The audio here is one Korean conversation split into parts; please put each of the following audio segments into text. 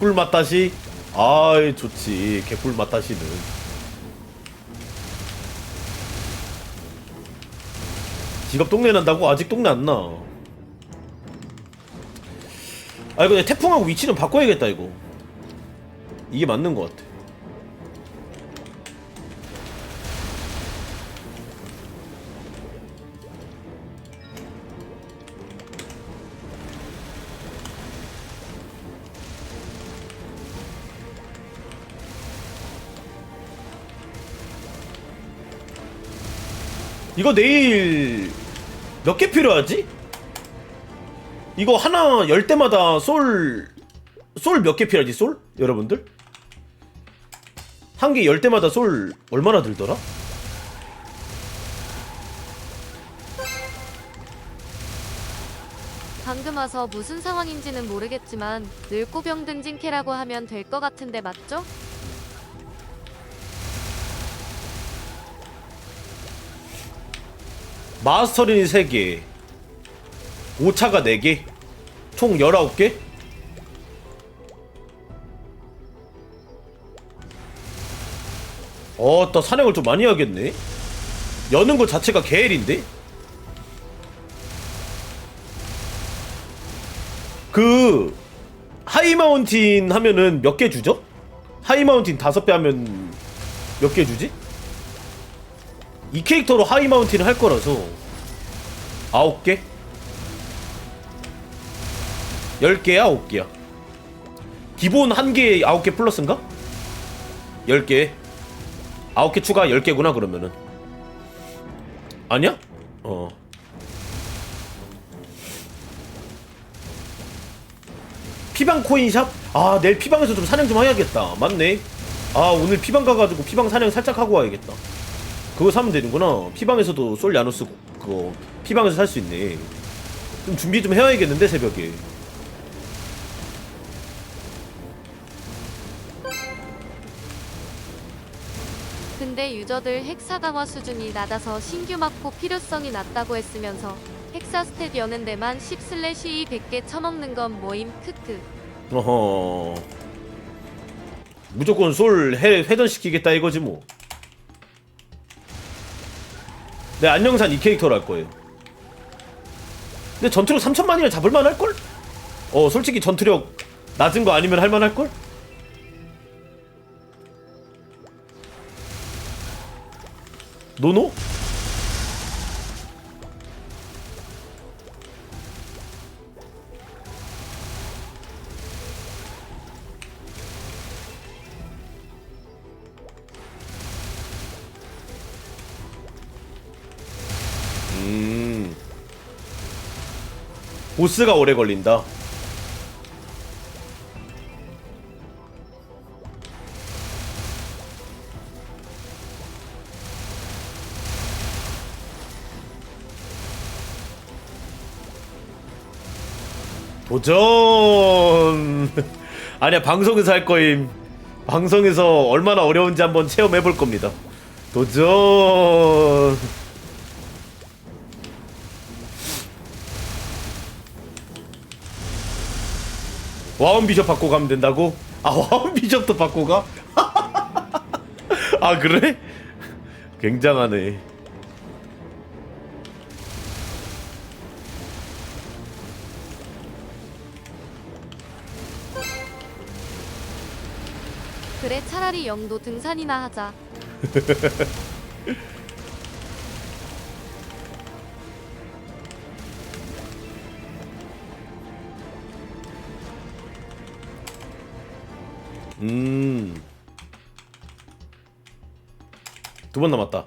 꿀 맛다시? 아이 좋지 개꿀 맛다시는. 직업 똥내 난다고? 아직 똥내 안 나. 아 이거 태풍하고 위치는 바꿔야겠다 이거. 이게 맞는 것 같아. 이거 내일 몇 개 필요하지? 이거 하나 열 때마다 솔 몇 개 필요하지 솔? 여러분들? 한 개 열 때마다 솔 얼마나 들더라? 방금 와서 무슨 상황인지는 모르겠지만 늙고병 등진 캐라고 하면 될 것 같은데 맞죠? 마스터린이 3개, 오차가 4개, 총 19개? 또 사냥을 좀 많이 하겠네? 여는 것 자체가 개헬인데? 그 하이마운틴 하면은 몇 개 주죠? 하이마운틴 5배 하면 몇 개 주지? 이 캐릭터로 하이마운틴을 할 거라서 9개? 10개야? 9개야? 기본 1개에 9개 플러스인가? 10개 9개 추가 10개구나 그러면은. 아니야? 피방 코인샵? 아 내일 피방에서 좀 사냥 좀 해야겠다. 맞네. 아 오늘 피방 가가지고 피방 사냥 살짝 하고 와야겠다. 그거 사면 되는구나. 피방에서도 솔 야누스 그거 피방에서 살 수 있네. 좀 준비 좀 해야겠는데 새벽에. 근데 유저들 핵사 강화 수준이 낮아서 신규 마코 필요성이 낮다고 했으면서 핵사 스탯 여는 데만 10/2 100개 처먹는 건 뭐임 크크. 어허. 무조건 솔 회전시키겠다 이거지 뭐. 내 안녕산 이 캐릭터로 할 거예요. 근데 전투력 3000만이면 잡을만 할걸? 솔직히 전투력 낮은 거 아니면 할만할걸? 노노? 보스가 오래 걸린다. 도전. 아니야 방송에서 할 거임. 방송에서 얼마나 어려운지 한번 체험해 볼 겁니다. 도전. 와운 비숍 받고 가면 된다고? 아 와운 비숍도 받고 가? 아 그래? 굉장하네. 그래 차라리 영도 등산이나 하자. 두 번 남았다.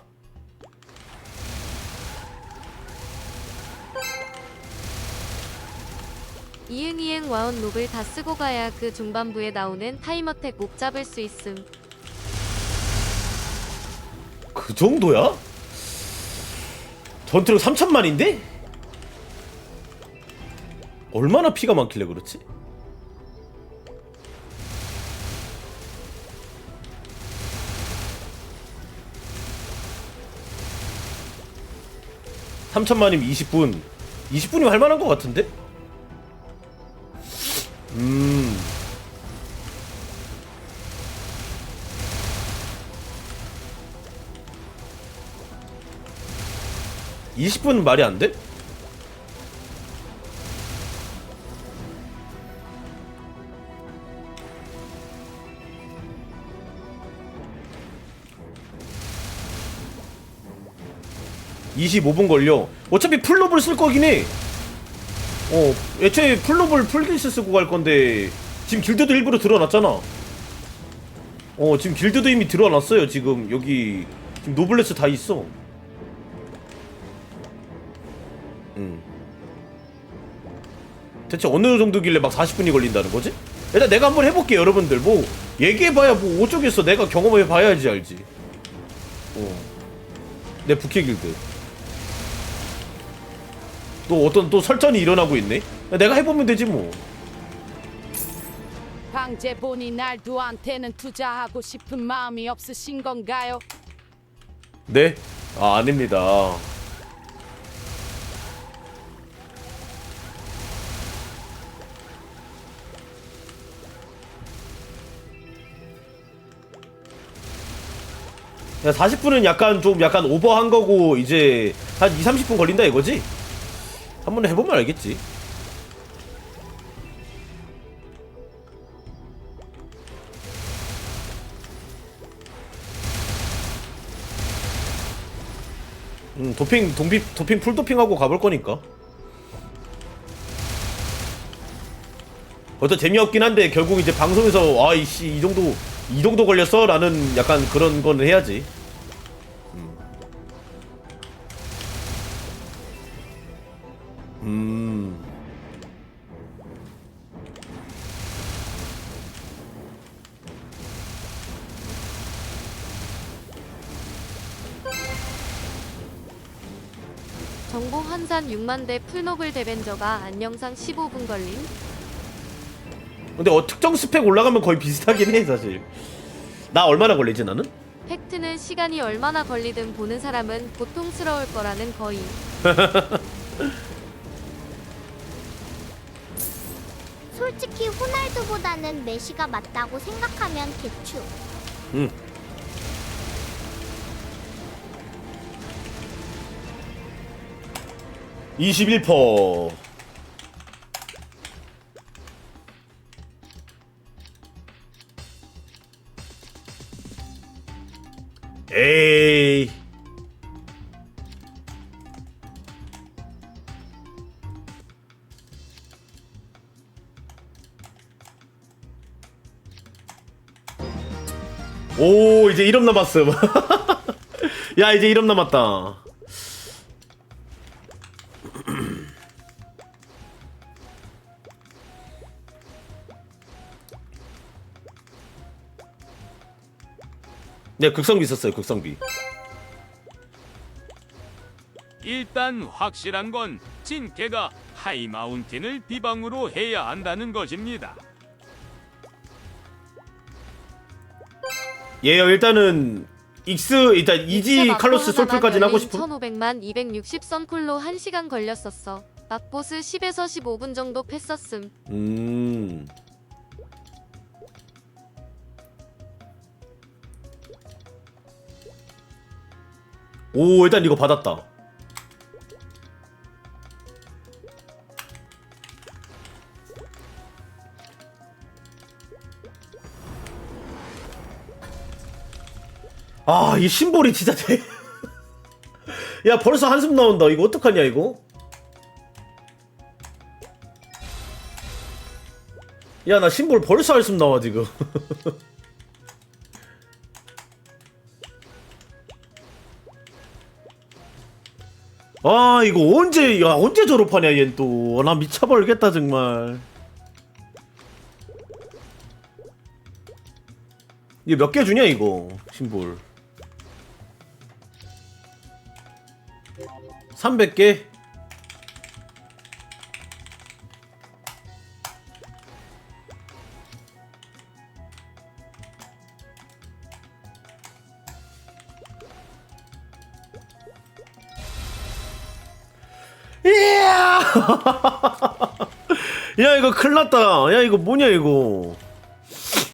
이응이응 와운 롭을 다 쓰고 가야 그 중반부에 나오는 타임어택 못 잡을 수 있음. 그 정도야? 전투력 3000만인데? 얼마나 피가 많길래 그렇지? (3000만이면) 20분 20분이면 할만한 것 같은데? 20분 말이 안 돼? (25분) 걸려. 어차피 풀로블 쓸 거긴 해. 애초에 풀로블 풀기스 쓰고 갈 건데 지금 길드도 일부러 들어놨잖아. 지금 길드도 이미 들어놨어요. 지금 여기 지금 노블레스 다 있어. 대체 어느 정도길래 막 40분이 걸린다는 거지? 일단 내가 한번 해볼게. 여러분들 뭐 얘기해봐야 뭐 어쩌겠어. 내가 경험해봐야지 알지. 내 부캐 길드 또 어떤 또 설전이 일어나고 있네. 내가 해보면 되지 뭐. 방제본이 날두한테는 투자하고 싶은 마음이 없으신 건가요? 네? 아닙니다. 야, 40분은 약간 오버한 거고 이제 한 2-30분 걸린다 이거지? 한번 해보면 알겠지. 도핑 풀도핑하고 가볼 거니까. 어떤 재미없긴 한데 결국 이제 방송에서 아이씨 이 정도 걸렸어? 라는 약간 그런 거는 해야지. 정보 환산 6만 대 풀노블 대벤저가 안녕상 15분 걸림. 근데 특정 스펙 올라가면 거의 비슷하긴 해 사실. 나 얼마나 걸리지 나는? 팩트는 시간이 얼마나 걸리든 보는 사람은 고통스러울 거라는 거의. 솔직히 호날두보다는 메시가 맞다고 생각하면 개추. 21%. 에이. 오, 이제 1업 남았음. 야, 이제 1업 남았다. 네, 극성비 있었어요. 극성비. 일단 확실한 건 진캐가 하이마운틴을 비방으로 해야 한다는 것입니다. 예요. 일단은 일단 이지 칼로스 솔플까지는 하고 싶음. 1500만 260 선쿨로 1시간 걸렸었어. 막보스 10에서 15분 정도 팼었음. 오, 일단 이거 받았다. 아, 이 심볼이 진짜 돼. 야, 벌써 한숨 나온다. 이거 어떡하냐 이거? 야, 나 심볼 벌써 한숨 나와 지금. 아, 이거 언제 졸업하냐 얜 또. 나 미쳐버리겠다 정말. 이게 몇 개 주냐 이거 심볼. 300개? 이야! 야, 이거 큰일 났다. 야, 이거 뭐냐 이거.